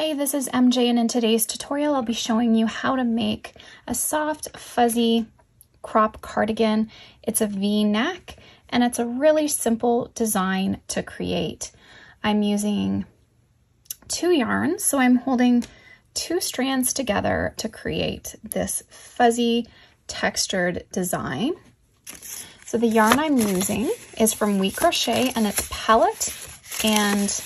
Hey, this is MJ, and in today's tutorial I'll be showing you how to make a soft, fuzzy crop cardigan. It's a V-neck and it's a really simple design to create. I'm using 2 yarns, so I'm holding 2 strands together to create this fuzzy textured design. So the yarn I'm using is from WeCrochet and it's Palette and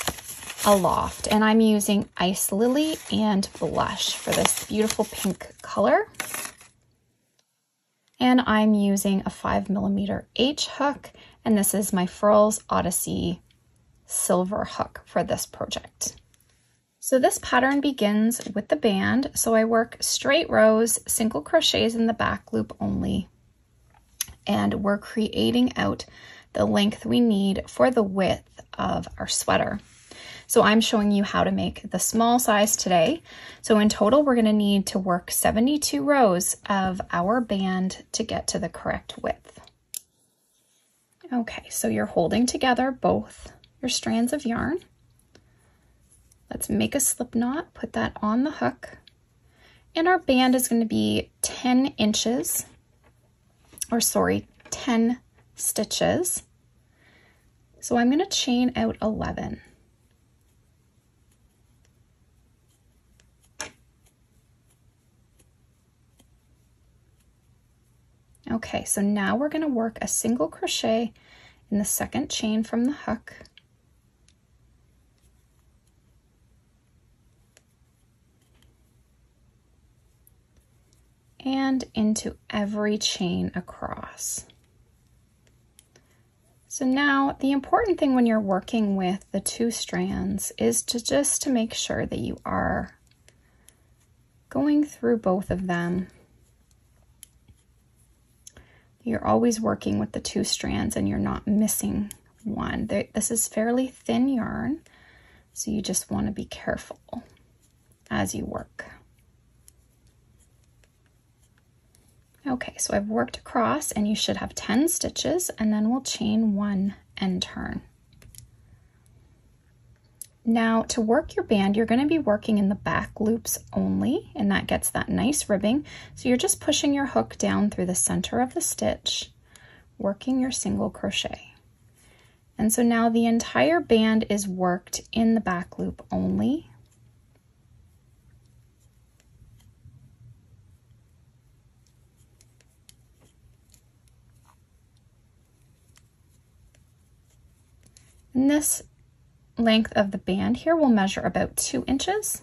Aloft, and I'm using Ice Lily and Blush for this beautiful pink color. And I'm using a 5mm H hook, and this is my Furls Odyssey silver hook for this project. So this pattern begins with the band, so I work straight rows, single crochets in the back loop only, and we're creating out the length we need for the width of our sweater. So I'm showing you how to make the small size today. So in total, we're going to need to work 72 rows of our band to get to the correct width. Okay, so you're holding together both your strands of yarn. Let's make a slip knot, put that on the hook. And our band is going to be 10 inches, or sorry, 10 stitches. So I'm going to chain out 11. Okay, so now we're going to work a single crochet in the second chain from the hook. And into every chain across. So now the important thing when you're working with the 2 strands is to make sure that you are going through both of them. You're always working with the 2 strands and you're not missing one. This is fairly thin yarn, so you just want to be careful as you work. Okay, so I've worked across and you should have 10 stitches, and then we'll chain 1 and turn. Now to work your band, you're going to be working in the back loops only, and that gets that nice ribbing. So you're just pushing your hook down through the center of the stitch, working your single crochet. And so now the entire band is worked in the back loop only. And this length of the band here will measure about 2 inches.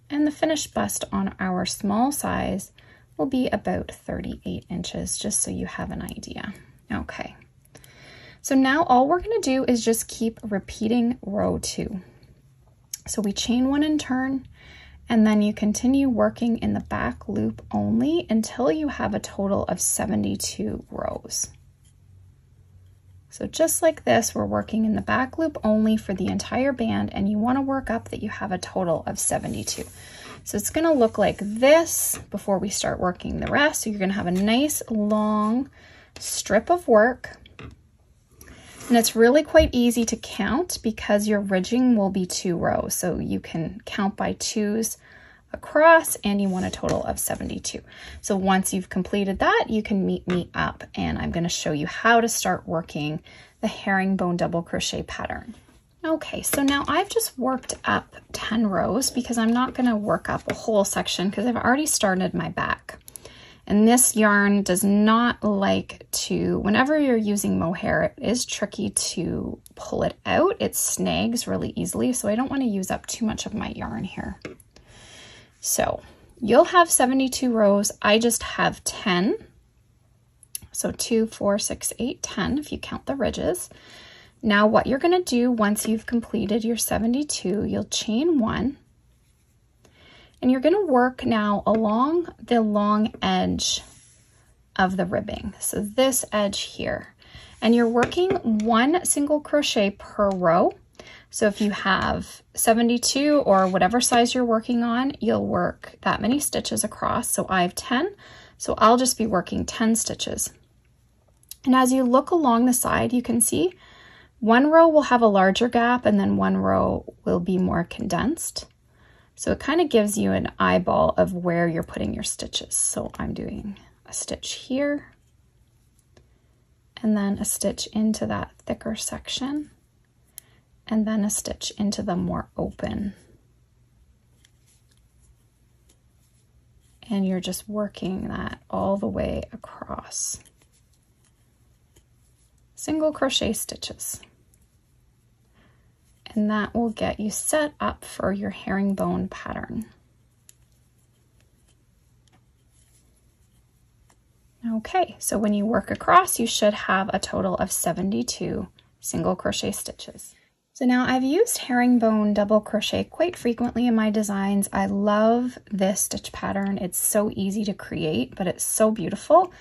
And the finished bust on our small size will be about 38 inches, just so you have an idea. Okay, so now all we're going to do is just keep repeating row 2. So we chain 1 and turn, and then you continue working in the back loop only until you have a total of 72 rows. So just like this, we're working in the back loop only for the entire band, and you want to work up that you have a total of 72. So it's going to look like this before we start working the rest. So you're going to have a nice long strip of work. And it's really quite easy to count because your ridging will be 2 rows. So you can count by 2s across, and you want a total of 72. So once you've completed that, you can meet me up, and I'm going to show you how to start working the herringbone double crochet pattern. Okay, so now I've just worked up 10 rows because I'm not going to work up a whole section because I've already started my back. And this yarn does not like to, whenever you're using mohair, it is tricky to pull it out. It snags really easily, so I don't want to use up too much of my yarn here. So you'll have 72 rows. I just have 10. So 2, 4, 6, 8, 10 if you count the ridges. Now what you're going to do once you've completed your 72, you'll chain 1. And you're going to work now along the long edge of the ribbing. So this edge here. And you're working 1 single crochet per row. So if you have 72 or whatever size you're working on, you'll work that many stitches across. So I have 10. So I'll just be working 10 stitches. And as you look along the side, you can see one row will have a larger gap and then one row will be more condensed. So it kind of gives you an eyeball of where you're putting your stitches. So I'm doing a stitch here and then a stitch into that thicker section and then a stitch into the more open. And you're just working that all the way across. Single crochet stitches. And that will get you set up for your herringbone pattern. Okay, so when you work across, you should have a total of 72 single crochet stitches. So now I've used herringbone double crochet quite frequently in my designs. I love this stitch pattern. It's so easy to create, but it's so beautiful.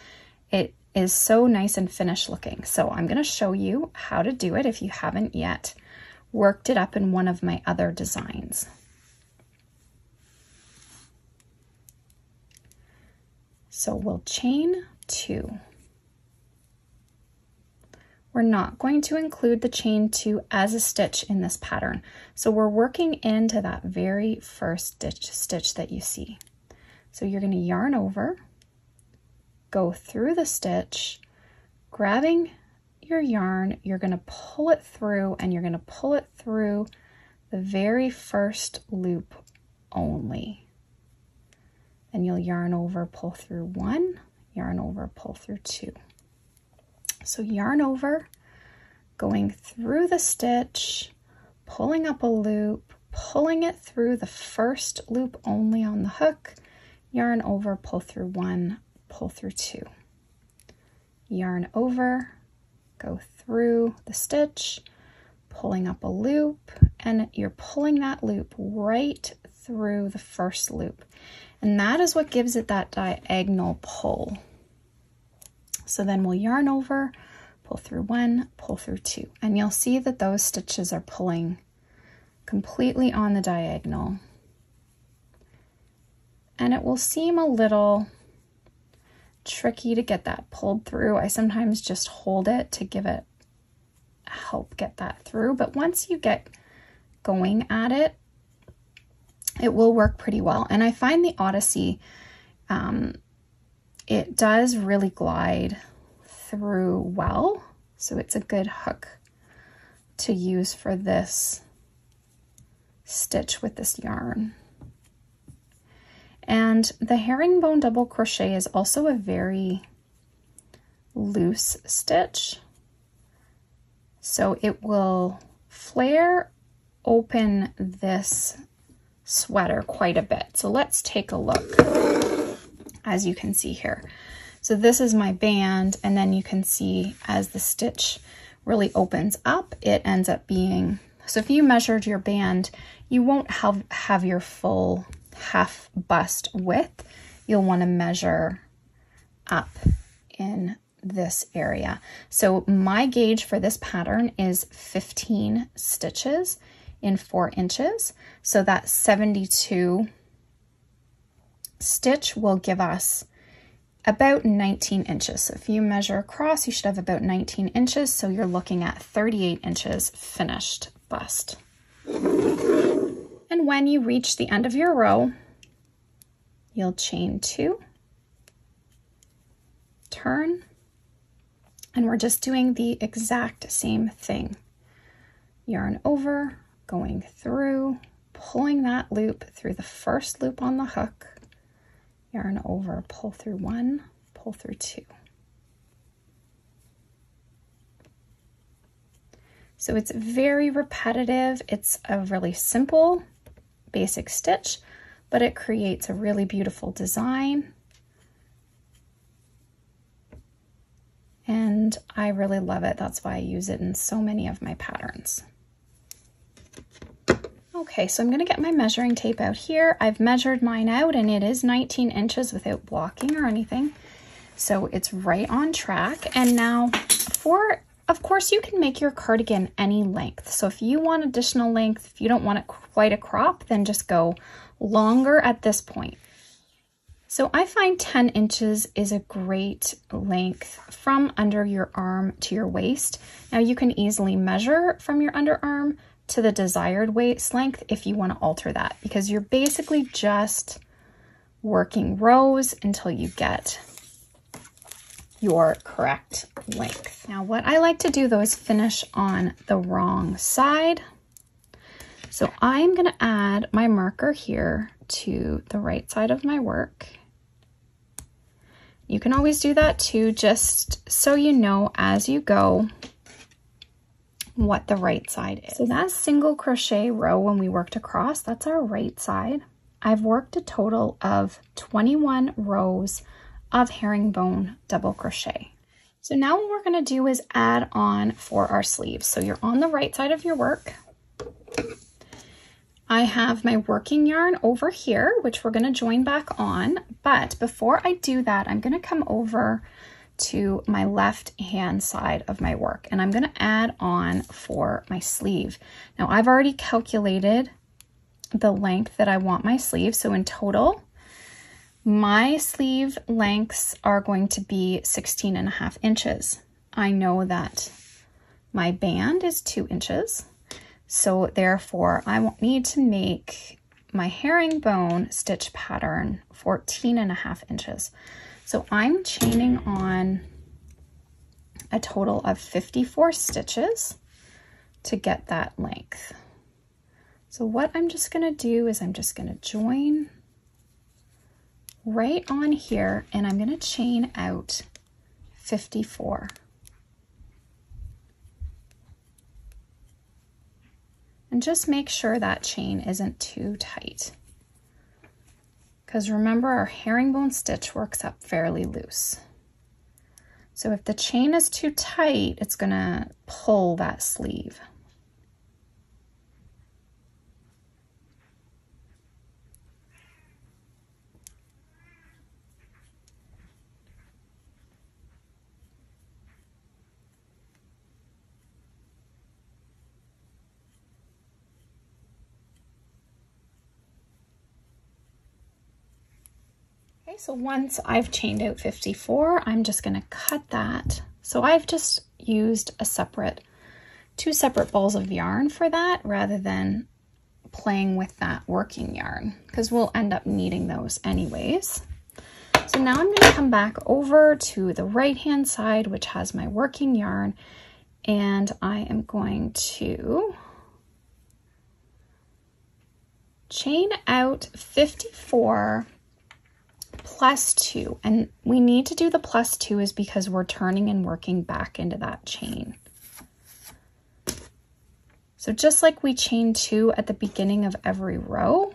It is so nice and finished looking. So I'm going to show you how to do it if you haven't yet worked it up in one of my other designs. So we'll chain 2. We're not going to include the chain 2 as a stitch in this pattern. So we're working into that very first stitch that you see. So you're going to yarn over, go through the stitch, grabbing your yarn, you're going to pull it through and you're going to pull it through the very first loop only. Then you'll yarn over, pull through 1, yarn over, pull through 2. So yarn over, going through the stitch, pulling up a loop, pulling it through the first loop only on the hook, yarn over, pull through 1, pull through 2. Yarn over, go through the stitch, pulling up a loop, and you're pulling that loop right through the first loop. And that is what gives it that diagonal pull. So then we'll yarn over, pull through 1, pull through 2, and you'll see that those stitches are pulling completely on the diagonal. And it will seem a little tricky to get that pulled through. I sometimes just hold it to give it help get that through, but once you get going at it, it will work pretty well. And I find the Odyssey, it does really glide through well, so it's a good hook to use for this stitch with this yarn. And the herringbone double crochet is also a very loose stitch, so it will flare open this sweater quite a bit. So let's take a look. As you can see here. So this is my band, and then you can see as the stitch really opens up, it ends up being, so if you measured your band, you won't have your full half bust width. You'll want to measure up in this area. So my gauge for this pattern is 15 stitches in 4 inches. So that 72 stitch will give us about 19 inches. So if you measure across, you should have about 19 inches. So you're looking at 38 inches finished bust. And when you reach the end of your row, you'll chain 2, turn, and we're just doing the exact same thing. Yarn over, going through, pulling that loop through the first loop on the hook, yarn over, pull through 1, pull through 2. So it's very repetitive. It's a really simple basic stitch, but it creates a really beautiful design. And I really love it. That's why I use it in so many of my patterns. Okay, so I'm going to get my measuring tape out here. I've measured mine out and it is 19 inches without blocking or anything. So it's right on track. And now of course, you can make your cardigan any length. So if you want additional length, if you don't want it quite a crop, then just go longer at this point. So I find 10 inches is a great length from under your arm to your waist. Now you can easily measure from your underarm to the desired waist length if you want to alter that, because you're basically just working rows until you get your correct length. Now what I like to do though is finish on the wrong side. So I'm going to add my marker here to the right side of my work. You can always do that too, just so you know as you go what the right side is. So that single crochet row when we worked across, that's our right side. I've worked a total of 21 rows of herringbone double crochet. So now what we're going to do is add on for our sleeves. So you're on the right side of your work. I have my working yarn over here, which we're going to join back on. But before I do that, I'm going to come over to my left hand side of my work and I'm going to add on for my sleeve. Now I've already calculated the length that I want my sleeve. So in total, my sleeve lengths are going to be 16.5 inches. I know that my band is 2 inches. So therefore I need to make my herringbone stitch pattern 14.5 inches. So I'm chaining on a total of 54 stitches to get that length. So what I'm just going to do is I'm just going to join right on here and I'm going to chain out 54. And just make sure that chain isn't too tight. Because remember, our herringbone stitch works up fairly loose. So if the chain is too tight, it's going to pull that sleeve. Okay, so once I've chained out 54, I'm just going to cut that. So I've just used two separate balls of yarn for that rather than playing with that working yarn because we'll end up needing those anyways. So now I'm going to come back over to the right hand side, which has my working yarn, and I am going to chain out 54 plus 2, and we need to do the plus 2 is because we're turning and working back into that chain. So just like we chain 2 at the beginning of every row,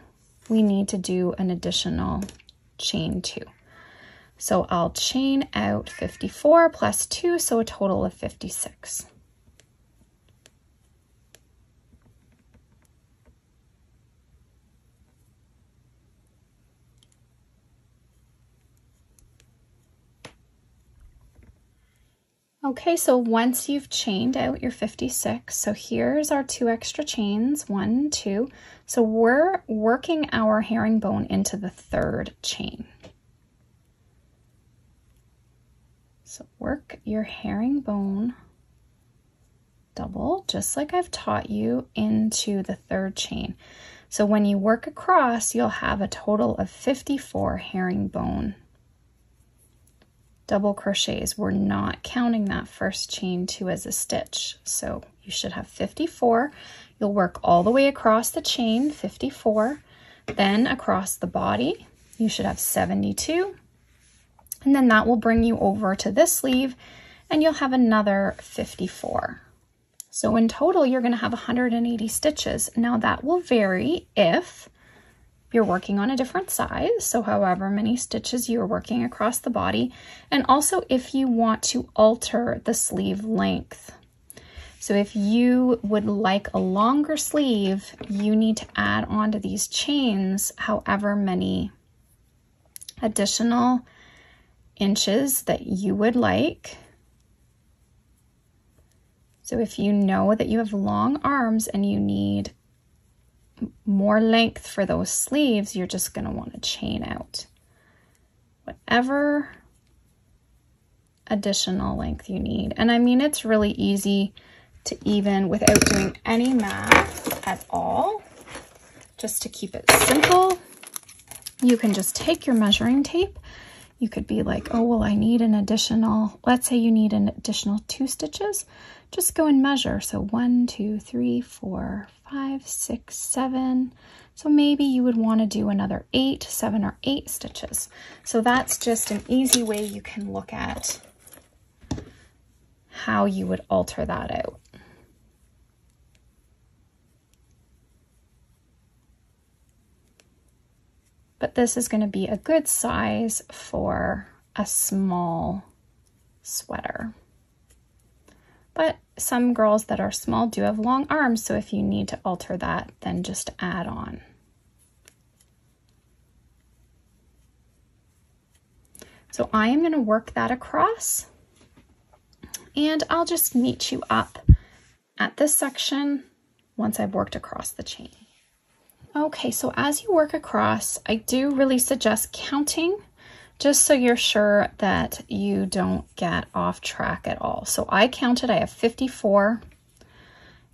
we need to do an additional chain 2. So I'll chain out 54 plus 2, so a total of 56. Okay, so once you've chained out your 56, so here's our 2 extra chains, 1, 2. So we're working our herringbone into the 3rd chain. So work your herringbone double, just like I've taught you, into the 3rd chain. So when you work across, you'll have a total of 54 herringbone double crochets. We're not counting that first chain 2 as a stitch. So you should have 54. You'll work all the way across the chain, 54, then across the body, you should have 72. And then that will bring you over to this sleeve and you'll have another 54. So in total, you're going to have 180 stitches. Now that will vary if you're working on a different size, so however many stitches you're working across the body, and also if you want to alter the sleeve length. So if you would like a longer sleeve, you need to add on to these chains however many additional inches that you would like. So if you know that you have long arms and you need more length for those sleeves, you're just going to want to chain out. whatever additional length you need. And I mean, it's really easy to even without doing any math at all, just to keep it simple. You can just take your measuring tape. You could be like, oh, well, I need an additional, let's say you need an additional 2 stitches. Just go and measure. So 1, 2, 3, 4, 5, 6, 7. So maybe you would want to do another 8, 7 or 8 stitches. So that's just an easy way you can look at how you would alter that out. But this is going to be a good size for a small sweater. But some girls that are small do have long arms, so if you need to alter that, then just add on. So I am going to work that across, and I'll just meet you up at this section once I've worked across the chain. Okay, so as you work across, I do really suggest counting, just so you're sure that you don't get off track at all. So I counted, I have 54,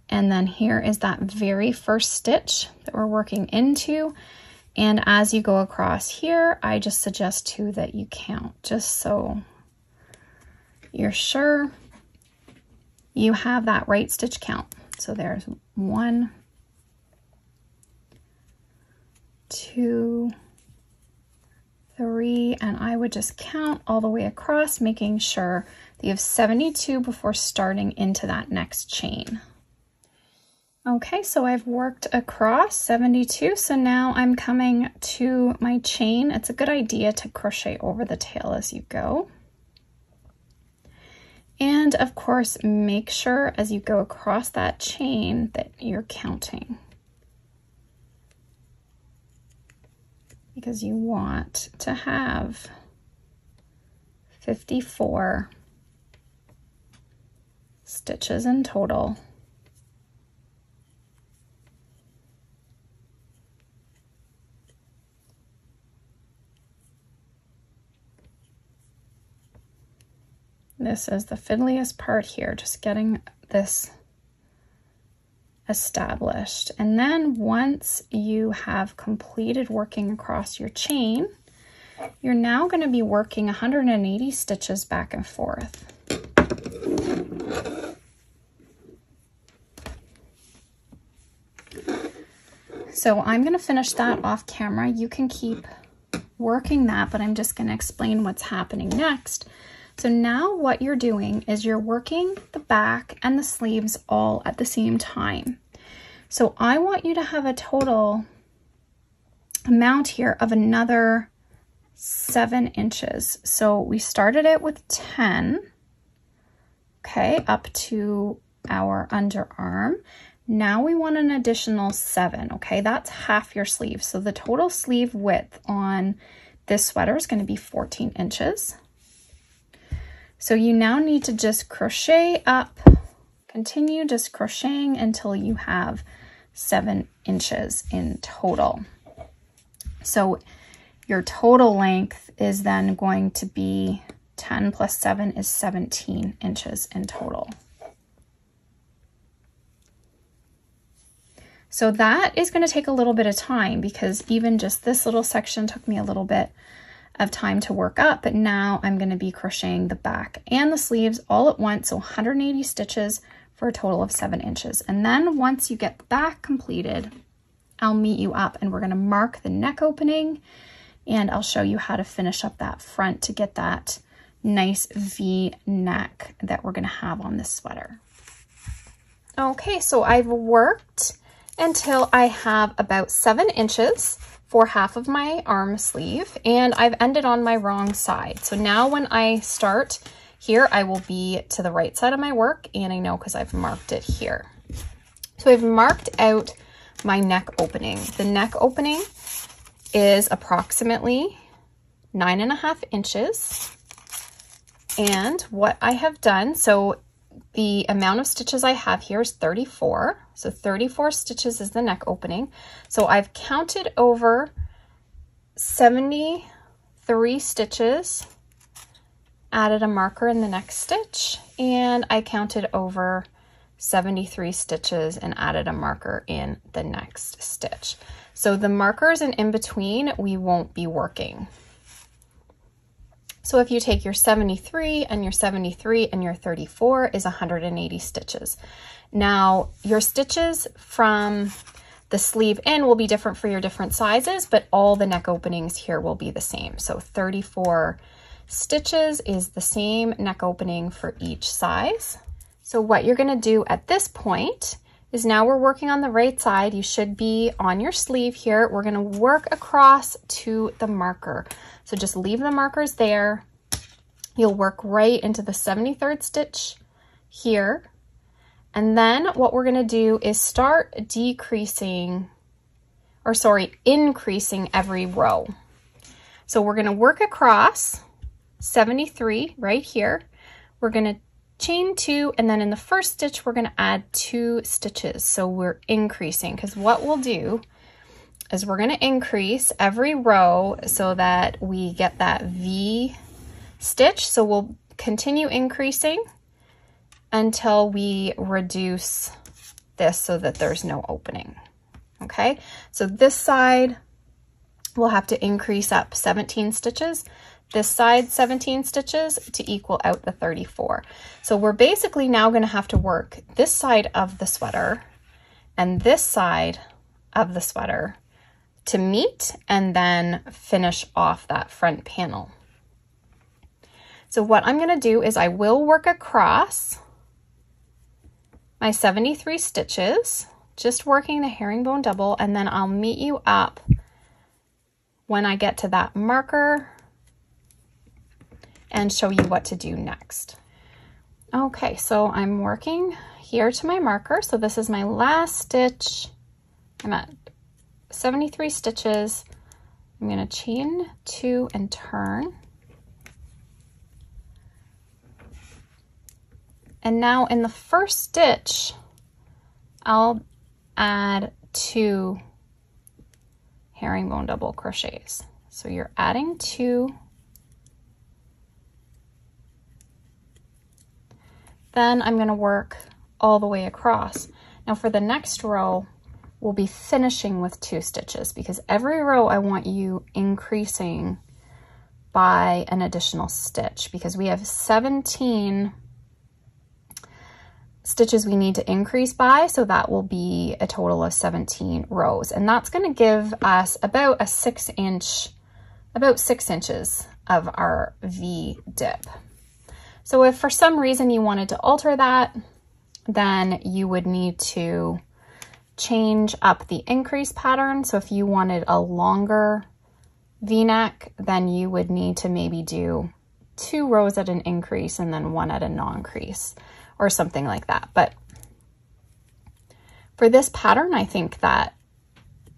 and then here is that very first stitch that we're working into. And as you go across here, I just suggest too that you count, just so you're sure you have that right stitch count. So there's 1, 2, 3, and I would just count all the way across, making sure that you have 72 before starting into that next chain. Okay, so I've worked across 72, so now I'm coming to my chain. It's a good idea to crochet over the tail as you go. And of course, make sure as you go across that chain that you're counting, because you want to have 54 stitches in total. This is the fiddliest part here, just getting this established. And then once you have completed working across your chain, you're now going to be working 180 stitches back and forth. So I'm going to finish that off camera. You can keep working that, but I'm just going to explain what's happening next. So now what you're doing is you're working the back and the sleeves all at the same time. So I want you to have a total amount here of another 7 inches. So we started it with 10, okay, up to our underarm. Now we want an additional 7, okay? That's half your sleeve. So the total sleeve width on this sweater is going to be 14 inches. So you now need to just crochet up, continue just crocheting until you have 7 inches in total. So your total length is then going to be 10 plus 7 is 17 inches in total. So that is going to take a little bit of time, because even just this little section took me a little bit of time to work up, but now I'm going to be crocheting the back and the sleeves all at once, so 180 stitches for a total of 7 inches. And then once you get the back completed, I'll meet you up and we're going to mark the neck opening, and I'll show you how to finish up that front to get that nice V neck that we're going to have on this sweater. Okay, so I've worked until I have about 7 inches for half of my arm sleeve, and I've ended on my wrong side. So now when I start here, I will be to the right side of my work, and I know because I've marked it here. So I've marked out my neck opening. The neck opening is approximately 9.5 inches. And what I have done, so the amount of stitches I have here is 34. So 34 stitches is the neck opening. So I've counted over 73 3 stitches, added a marker in the next stitch, and I counted over 73 stitches and added a marker in the next stitch. So the markers and in between, we won't be working. So if you take your 73 and your 73 and your 34 is 180 stitches. Now your stitches from the sleeve in will be different for your different sizes, but all the neck openings here will be the same. So 34 stitches is the same neck opening for each size. So what you're gonna do at this point is, now we're working on the right side. You should be on your sleeve here. We're gonna work across to the marker. So just leave the markers there. You'll work right into the 73rd stitch here. And then what we're gonna do is start increasing every row. So we're gonna work across 73 right here. We're gonna chain 2, and then in the first stitch, we're gonna add 2 stitches. So we're increasing, because what we'll do is we're gonna increase every row so that we get that V stitch. So we'll continue increasing until we reduce this so that there's no opening. Okay, so this side we'll have to increase up 17 stitches, this side 17 stitches to equal out the 34. So we're basically now going to have to work this side of the sweater and this side of the sweater to meet and then finish off that front panel. So what I'm going to do is I will work across my 73 stitches, just working the herringbone double, and then I'll meet you up when I get to that marker and show you what to do next. Okay, so I'm working here to my marker. So this is my last stitch. I'm at 73 stitches. I'm going to chain 2 and turn. And now in the first stitch, I'll add 2 herringbone double crochets. So you're adding 2. Then I'm going to work all the way across. Now for the next row, we'll be finishing with 2 stitches, because every row I want you increasing by an additional stitch, because we have 17 stitches we need to increase by, so that will be a total of 17 rows, and that's going to give us about 6 inches of our V dip. So if for some reason you wanted to alter that, then you would need to change up the increase pattern. So if you wanted a longer V-neck, then you would need to maybe do 2 rows at an increase and then 1 at a non-crease, or something like that. But for this pattern, I think that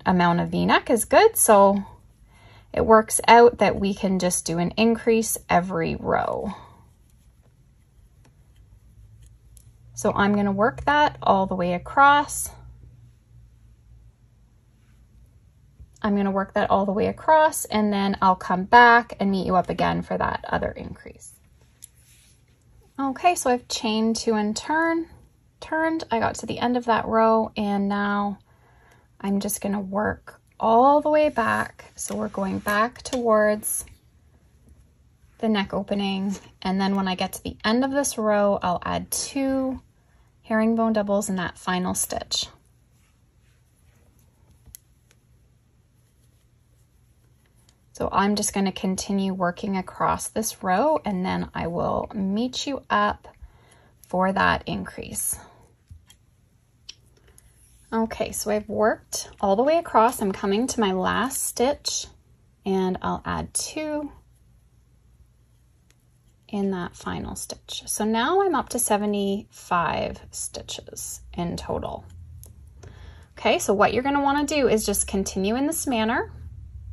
amount of V-neck is good. So it works out that we can just do an increase every row. So I'm going to work that all the way across. I'm going to work that all the way across, and then I'll come back and meet you up again for that other increase. Okay, so I've chained 2 and turned. I got to the end of that row, and now I'm just going to work all the way back. So we're going back towards the neck opening, and then when I get to the end of this row, I'll add 2 herringbone doubles in that final stitch. So I'm just going to continue working across this row, and then I will meet you up for that increase. Okay, so I've worked all the way across. I'm coming to my last stitch, and I'll add 2 in that final stitch. So now I'm up to 75 stitches in total. Okay, so what you're going to want to do is just continue in this manner,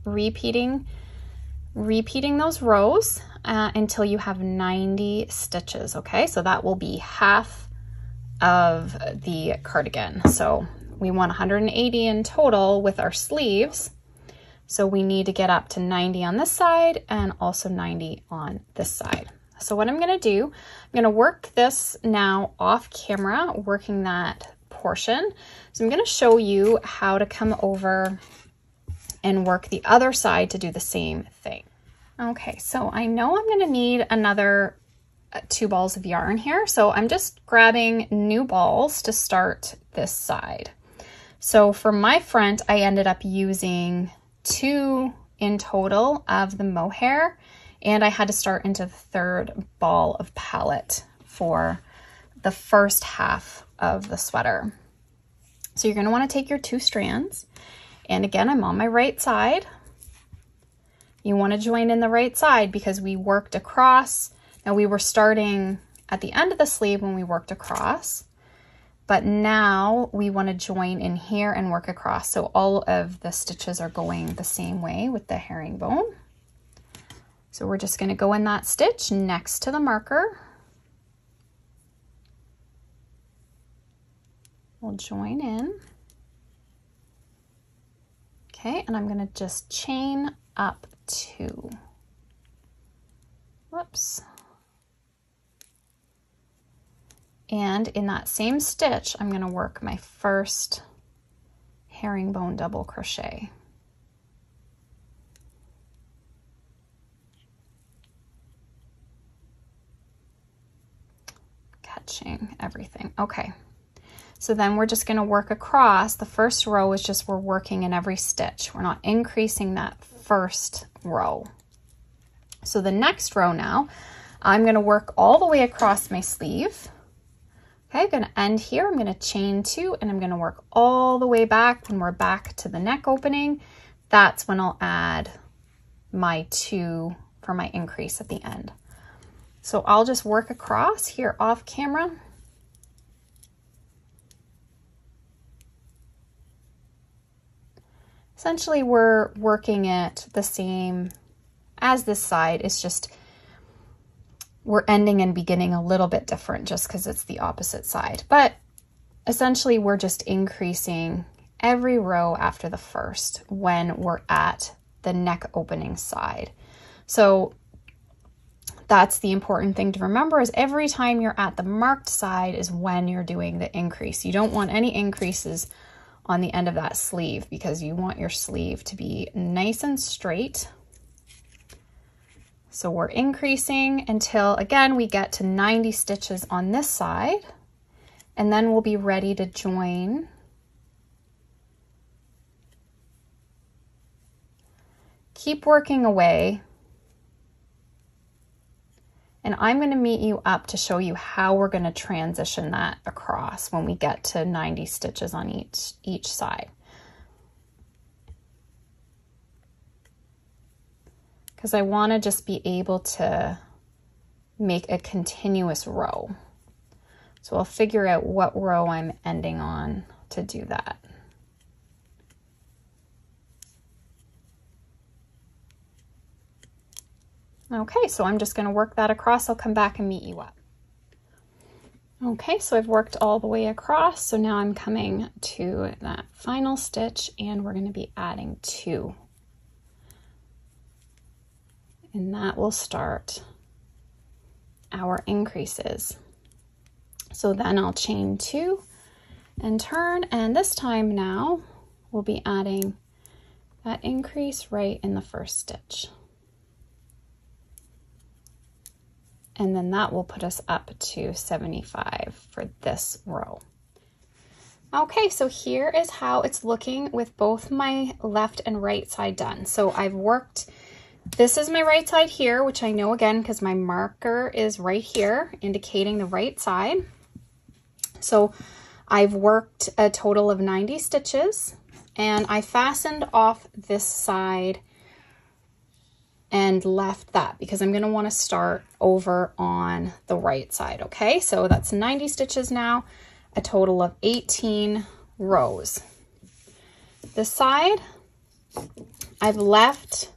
repeating those rows until you have 90 stitches. Okay, so that will be half of the cardigan. So we want 180 in total with our sleeves. So we need to get up to 90 on this side and also 90 on this side. So what I'm gonna do, I'm gonna work this now off camera, working that portion. So I'm gonna show you how to come over and work the other side to do the same thing. Okay, so I know I'm gonna need another 2 balls of yarn here. So I'm just grabbing new balls to start this side. So for my front, I ended up using 2 in total of the Mohair, and I had to start into the 3rd ball of palette for the first half of the sweater. So you're gonna wanna take your 2 strands, and again, I'm on my right side. You wanna join in the right side because we worked across. Now we were starting at the end of the sleeve when we worked across, but now we want to join in here and work across. So all of the stitches are going the same way with the herringbone. So we're just going to go in that stitch next to the marker. We'll join in. Okay, and I'm going to just chain up 2. Whoops. And in that same stitch, I'm going to work my first herringbone double crochet. Catching everything. Okay. So then we're just going to work across. The first row is just we're working in every stitch. We're not increasing that first row. So the next row now, I'm going to work all the way across my sleeve. Okay, I'm going to end here. I'm going to chain 2 and I'm going to work all the way back. When we're back to the neck opening, that's when I'll add my 2 for my increase at the end. So I'll just work across here off camera. Essentially, we're working it the same as this side. It's just we're ending and beginning a little bit different just because it's the opposite side. But essentially, we're just increasing every row after the first when we're at the neck opening side. So that's the important thing to remember, is every time you're at the marked side is when you're doing the increase. You don't want any increases on the end of that sleeve because you want your sleeve to be nice and straight. So we're increasing until, again, we get to 90 stitches on this side, and then we'll be ready to join. Keep working away. And I'm going to meet you up to show you how we're going to transition that across when we get to 90 stitches on each side. Because I want to just be able to make a continuous row. So I'll figure out what row I'm ending on to do that. Okay, so I'm just going to work that across. I'll come back and meet you up. Okay, so I've worked all the way across. So now I'm coming to that final stitch and we're going to be adding 2. And that will start our increases. So then I'll chain 2 and turn, and this time now we'll be adding that increase right in the first stitch. And then that will put us up to 75 for this row. Okay, so here is how it's looking with both my left and right side done. So I've worked, this is my right side here, which I know again because my marker is right here indicating the right side. So I've worked a total of 90 stitches and I fastened off this side and left that because I'm going to want to start over on the right side. Okay, so that's 90 stitches now, a total of 18 rows. This side, I've left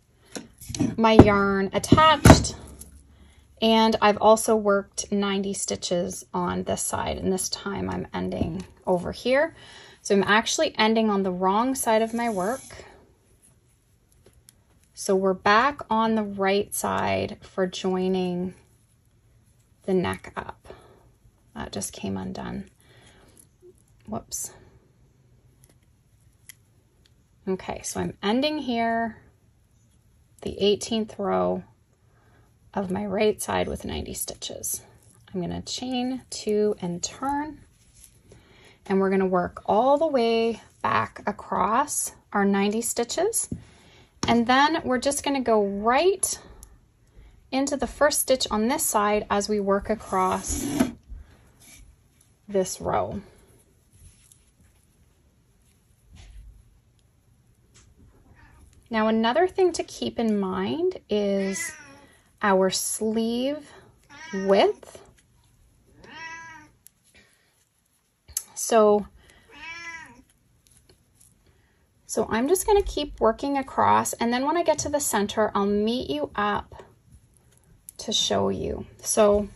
my yarn attached, and I've also worked 90 stitches on this side, and this time I'm ending over here. So I'm actually ending on the wrong side of my work. So we're back on the right side for joining the neck up. That just came undone. Whoops. Okay, so I'm ending here, the 18th row of my right side with 90 stitches. I'm going to chain 2 and turn, and we're going to work all the way back across our 90 stitches, and then we're just going to go right into the first stitch on this side as we work across this row. Now, another thing to keep in mind is our sleeve width. So I'm just going to keep working across, and then when I get to the center, I'll meet you up to show you. So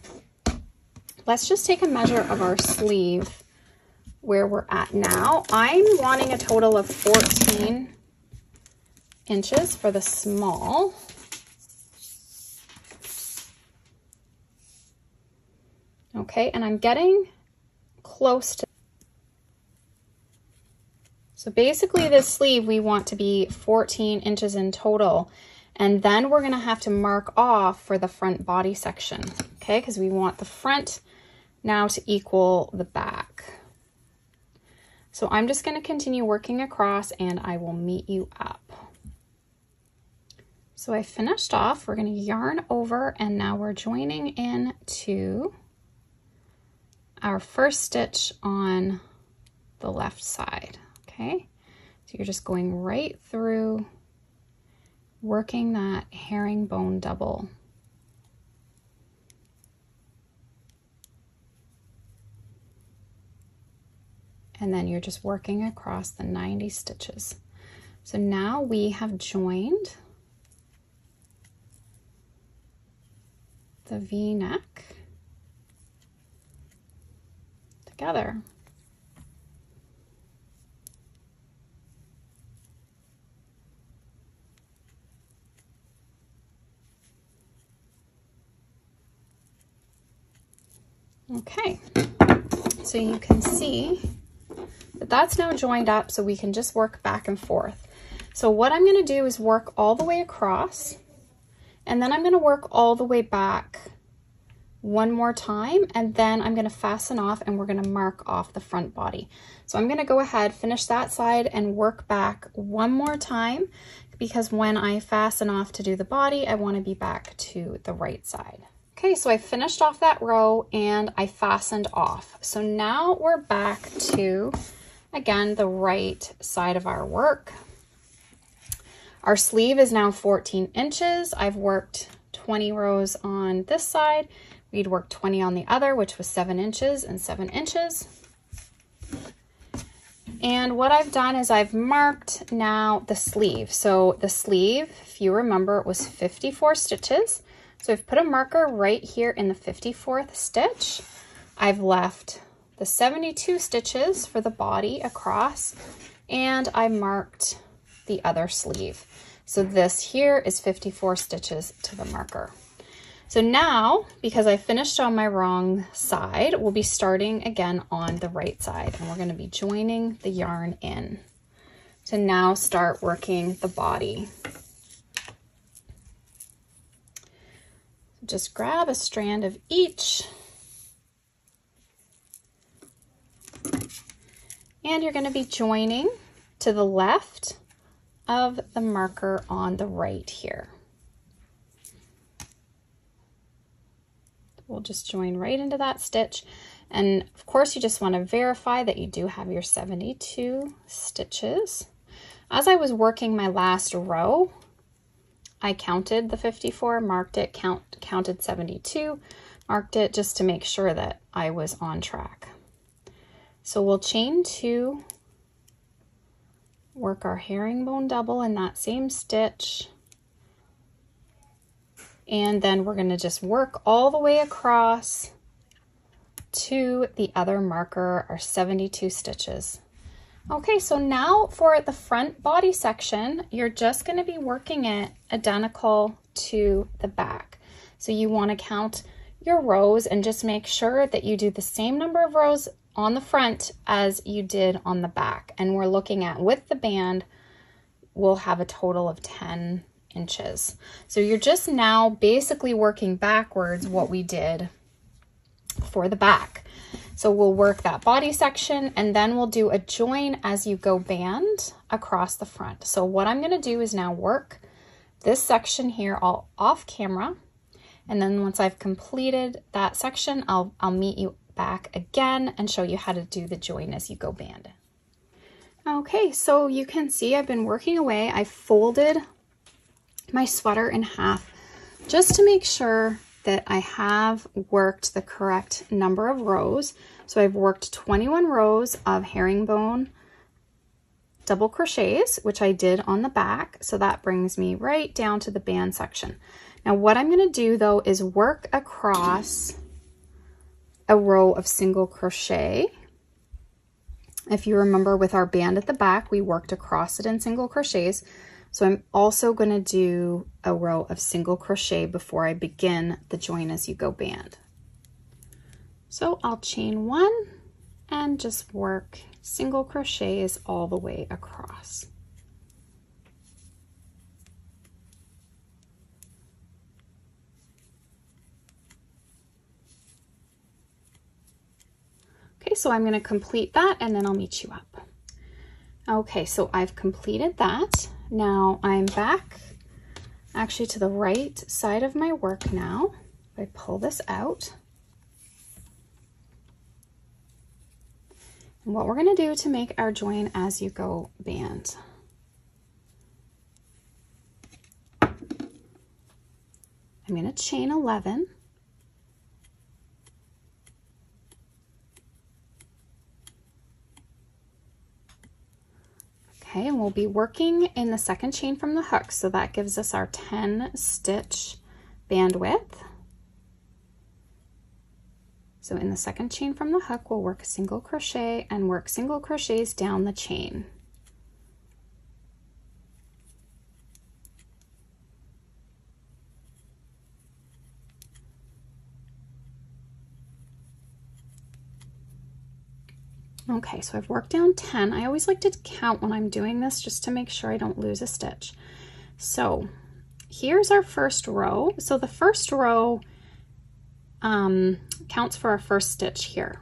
let's just take a measure of our sleeve where we're at now. I'm wanting a total of 14 inches for the small. Okay, and I'm getting close to. So basically this sleeve we want to be 14 inches in total, and then we're going to have to mark off for the front body section, okay, because we want the front now to equal the back. So I'm just going to continue working across and I will meet you up. So I finished off, we're going to yarn over, and now we're joining in to our first stitch on the left side. Okay, so you're just going right through, working that herringbone double. And then you're just working across the 90 stitches. So now we have joined the V-neck together. Okay, so you can see that that's now joined up, so we can just work back and forth. So what I'm going to do is work all the way across, and then I'm going to work all the way back one more time, and then I'm going to fasten off and we're going to mark off the front body. So I'm going to go ahead, finish that side and work back one more time, because when I fasten off to do the body, I want to be back to the right side. Okay, so I finished off that row and I fastened off. So now we're back to, again, the right side of our work. Our sleeve is now 14 inches. I've worked 20 rows on this side. We'd worked 20 on the other, which was 7 inches and 7 inches. And what I've done is I've marked now the sleeve. So the sleeve, if you remember, it was 54 stitches. So I've put a marker right here in the 54th stitch. I've left the 72 stitches for the body across, and I marked the other sleeve. So this here is 54 stitches to the marker. So now, because I finished on my wrong side, we'll be starting again on the right side, and we're going to be joining the yarn in to now start working the body. Just grab a strand of each, and you're going to be joining to the left of the marker on the right here. We'll just join right into that stitch, and of course you just want to verify that you do have your 72 stitches. As I was working my last row, I counted the 54, marked it, counted 72, marked it just to make sure that I was on track. So we'll chain 2, work our herringbone double in that same stitch, and then we're going to just work all the way across to the other marker, our 72 stitches. Okay, so now for the front body section, you're just going to be working it identical to the back. So you want to count your rows and just make sure that you do the same number of rows on the front as you did on the back. And we're looking at, with the band, we'll have a total of 10 inches. So you're just now basically working backwards what we did for the back. So we'll work that body section and then we'll do a join as you go band across the front. So what I'm going to do is now work this section here all off camera. And then once I've completed that section, I'll meet you back again and show you how to do the join as you go band. Okay, so you can see I've been working away. I folded my sweater in half just to make sure that I have worked the correct number of rows. So I've worked 21 rows of herringbone double crochets, which I did on the back. So that brings me right down to the band section. Now what I'm going to do though is work across a row of single crochet. If you remember with our band at the back, we worked across it in single crochets. So I'm also going to do a row of single crochet before I begin the join as you go band. So I'll chain one and just work single crochets all the way across. Okay, so I'm going to complete that and then I'll meet you up. Okay, so I've completed that. Now I'm back actually to the right side of my work now. I pull this out. And what we're going to do to make our join as you go band. I'm going to chain 11. Okay, and we'll be working in the second chain from the hook, so that gives us our 10 stitch band width. So in the second chain from the hook, we'll work a single crochet and work single crochets down the chain. Okay, so I've worked down 10. I always like to count when I'm doing this just to make sure I don't lose a stitch. So here's our first row. So the first row counts for our first stitch here.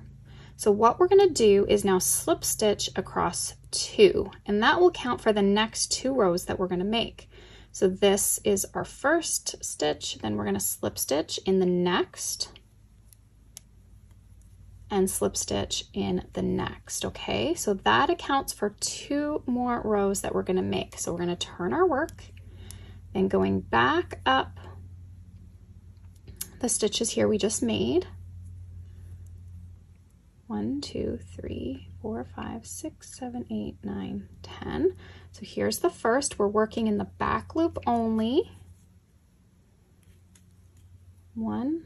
So what we're going to do is now slip stitch across 2, and that will count for the next 2 rows that we're going to make. So this is our first stitch, then we're going to slip stitch in the next and slip stitch in the next. Okay, so that accounts for 2 more rows that we're going to make. So we're going to turn our work and going back up the stitches here we just made. 1, 2, 3, 4, 5, 6, 7, 8, 9, 10. So here's the first. We're working in the back loop only. 1,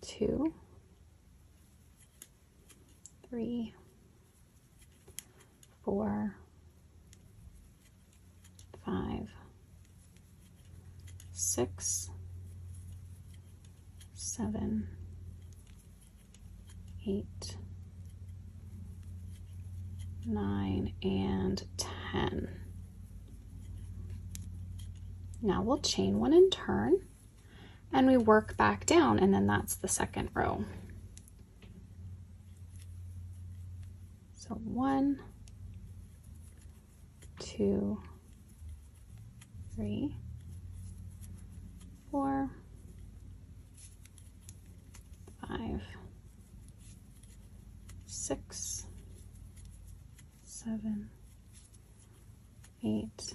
2, 3, 4, 5, 6, 7, 8, 9, and 10. Now we'll chain 1 and turn, and we work back down, and then that's the second row. So 1, 2, 3, 4, 5, 6, 7, 8,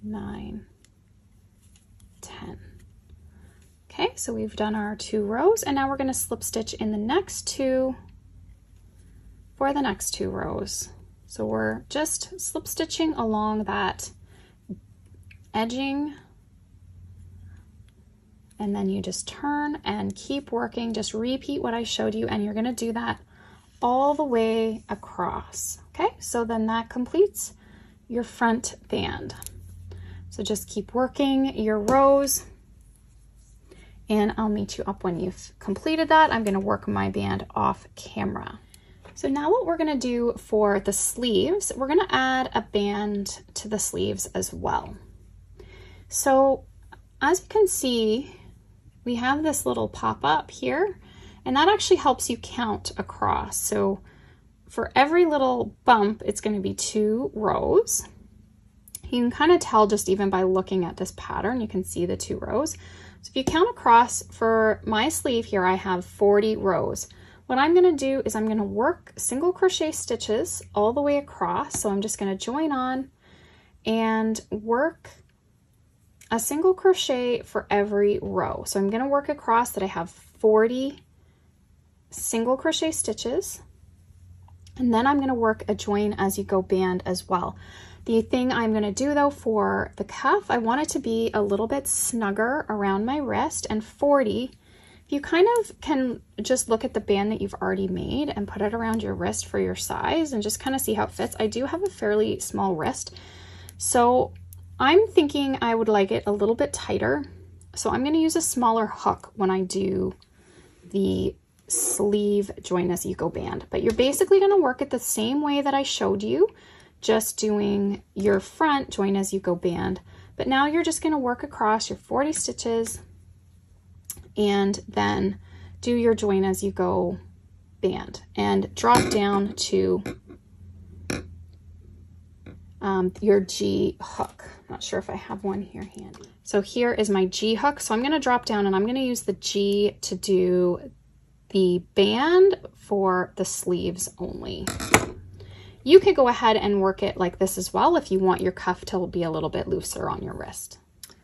9, 10. Okay, so we've done our 2 rows, and now we're going to slip stitch in the next 2 for the next 2 rows. So we're just slip stitching along that edging, and then you just turn and keep working. Just repeat what I showed you, and you're going to do that all the way across. Okay, so then that completes your front band. So just keep working your rows, and I'll meet you up when you've completed that. I'm going to work my band off camera. So now what we're going to do for the sleeves, we're going to add a band to the sleeves as well. So as you can see, we have this little pop-up here, and that actually helps you count across. So for every little bump, it's going to be 2 rows. You can kind of tell just even by looking at this pattern, you can see the 2 rows. So if you count across, for my sleeve here, I have 40 rows. What I'm going to do is I'm going to work single crochet stitches all the way across. So I'm just going to join on and work a single crochet for every row. So I'm going to work across that I have 40 single crochet stitches, and then I'm going to work a join as you go band as well. The thing I'm going to do though for the cuff, I want it to be a little bit snugger around my wrist, and 40, you kind of can just look at the band that you've already made and put it around your wrist for your size and just kind of see how it fits. I do have a fairly small wrist, so I'm thinking I would like it a little bit tighter. So I'm going to use a smaller hook when I do the sleeve join as you go band, but you're basically going to work it the same way that I showed you, just doing your front join as you go band. But now you're just going to work across your 40 stitches and then do your join as you go band and drop down to your G hook. Not sure if I have one here handy. So here is my G hook. So I'm going to drop down and I'm going to use the G to do the band for the sleeves only. You could go ahead and work it like this as well if you want your cuff to be a little bit looser on your wrist.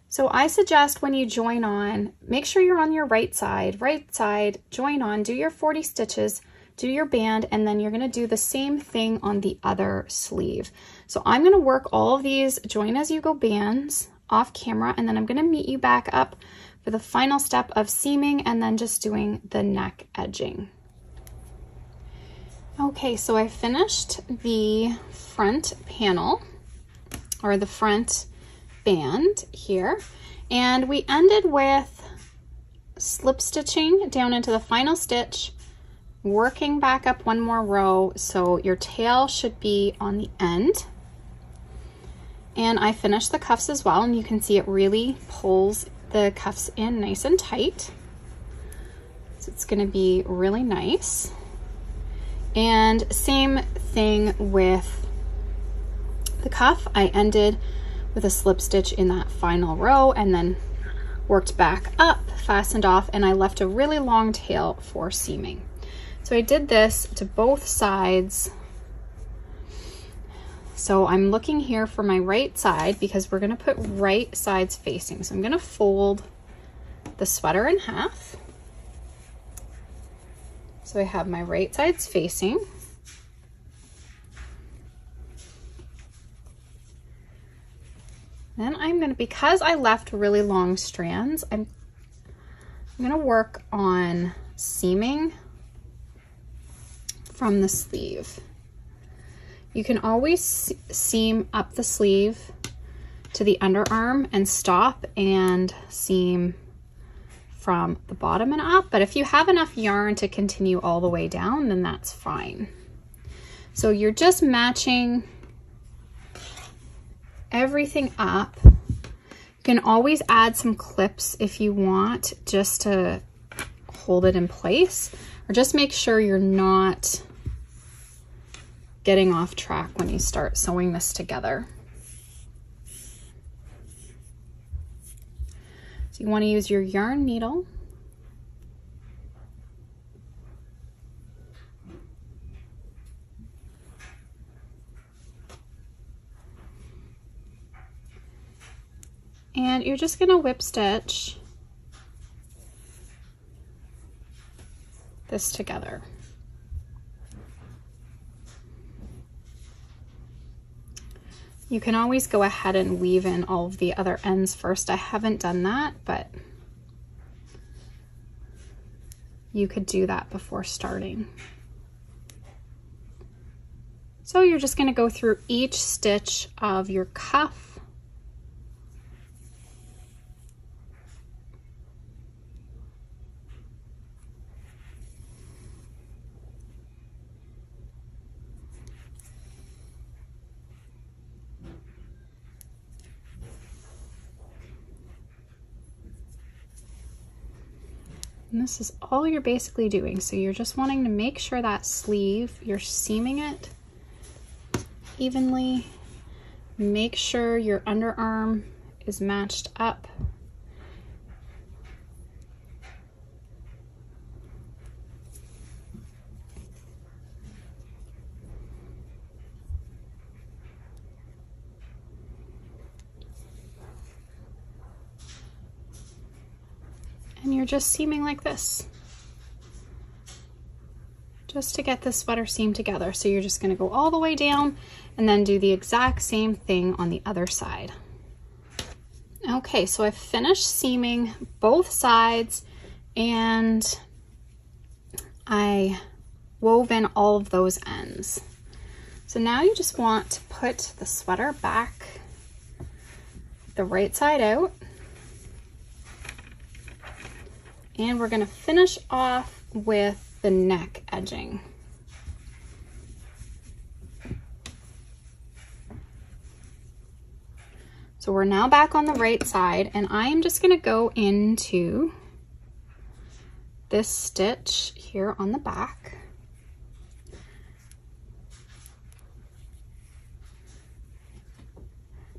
So I suggest when you join on, make sure you're on your right side, join on, do your 40 stitches, do your band, and then you're going to do the same thing on the other sleeve. So I'm going to work all of these join as you go bands off camera, and then I'm going to meet you back up for the final step of seaming and then just doing the neck edging. Okay, so I finished the front panel or the front band here, and we ended with slip stitching down into the final stitch, working back up one more row, so your tail should be on the end. And I finished the cuffs as well, and you can see it really pulls the cuffs in nice and tight. So it's going to be really nice. And same thing with the cuff. I ended with a slip stitch in that final row and then worked back up, fastened off, and I left a really long tail for seaming. So I did this to both sides. So I'm looking here for my right side because we're going to put right sides facing. So I'm going to fold the sweater in half. So I have my right sides facing. Then I'm going to, because I left really long strands, I'm going to work on seaming from the sleeve. You can always seam up the sleeve to the underarm and stop and seam from the bottom and up, but if you have enough yarn to continue all the way down, then that's fine. So you're just matching everything up. You can always add some clips if you want, just to hold it in place, or just make sure you're not getting off track when you start sewing this together. So you want to use your yarn needle. And you're just going to whip stitch this together. You can always go ahead and weave in all of the other ends first. I haven't done that, but you could do that before starting. So you're just going to go through each stitch of your cuff. And this is all you're basically doing. So you're just wanting to make sure that sleeve, you're seaming it evenly. Make sure your underarm is matched up. And you're just seaming like this, just to get the sweater seam together. So you're just going to go all the way down and then do the exact same thing on the other side. Okay, so I've finished seaming both sides and I wove in all of those ends. So now you just want to put the sweater back the right side out. And we're going to finish off with the neck edging. So we're now back on the right side, and I am just going to go into this stitch here on the back.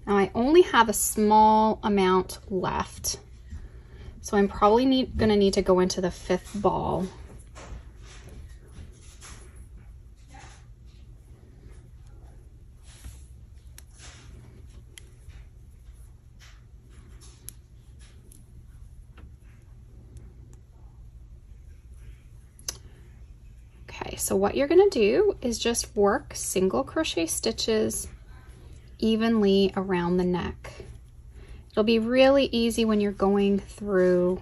Now I only have a small amount left, so I'm probably gonna need to go into the 5th ball. Okay, so what you're gonna do is just work single crochet stitches evenly around the neck. It'll be really easy when you're going through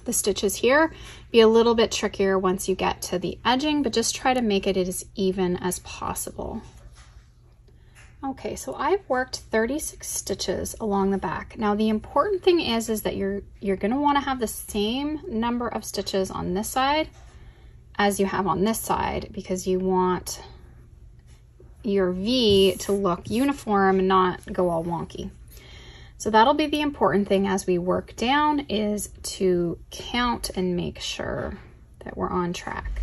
the stitches here. Be a little bit trickier once you get to the edging, but just try to make it as even as possible. Okay, so I've worked 36 stitches along the back. Now the important thing is that you're gonna wanna have the same number of stitches on this side as you have on this side, because you want your V to look uniform and not go all wonky. So that'll be the important thing as we work down, is to count and make sure that we're on track.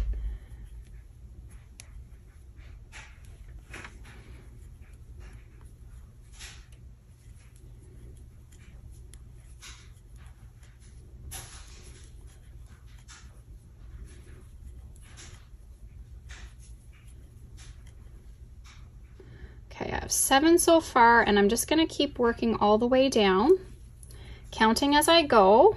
Okay, I have 7 so far, and I'm just going to keep working all the way down, counting as I go,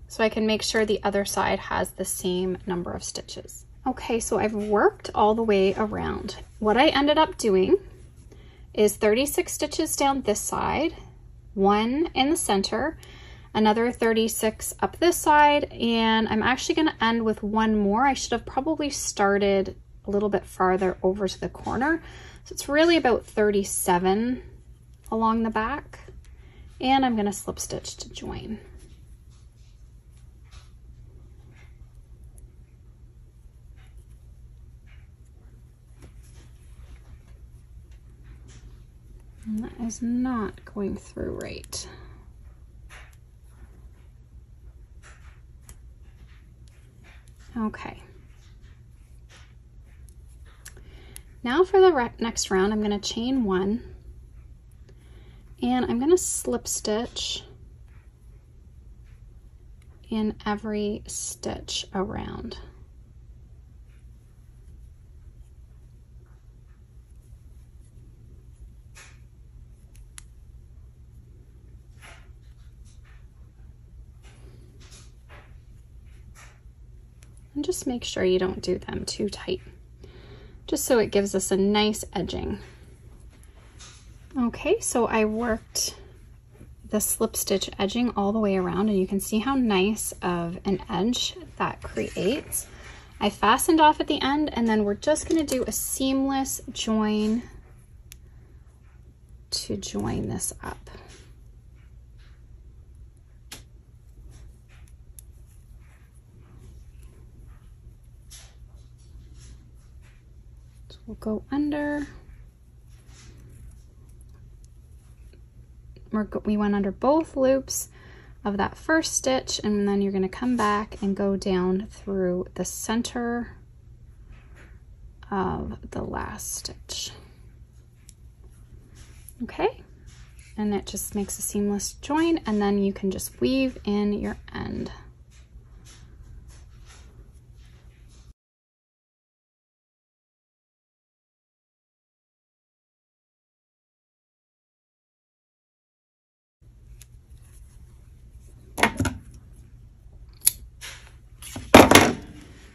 so I can make sure the other side has the same number of stitches. Okay, so I've worked all the way around. What I ended up doing is 36 stitches down this side, 1 in the center, another 36 up this side, and I'm actually going to end with 1 more. I should have probably started a little bit farther over to the corner. So it's really about 37 along the back, and I'm going to slip stitch to join. And that is not going through right. Okay. Now for the next round, I'm going to chain 1, and I'm going to slip stitch in every stitch around. And just make sure you don't do them too tight, just so it gives us a nice edging. Okay, so I worked the slip stitch edging all the way around, and you can see how nice of an edge that creates. I fastened off at the end, and then we're just going to do a seamless join to join this up. So we'll go under. We went under both loops of that first stitch, and then you're going to come back and go down through the center of the last stitch. Okay, and it just makes a seamless join, and then you can just weave in your end.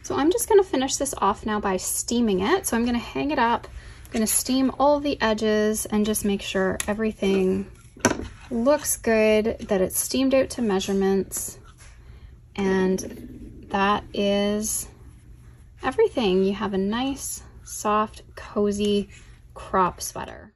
So I'm just going to finish this off now by steaming it. So I'm going to hang it up. I'm going to steam all the edges and just make sure everything looks good, that it's steamed out to measurements. And that is everything. You have a nice, soft, cozy crop sweater.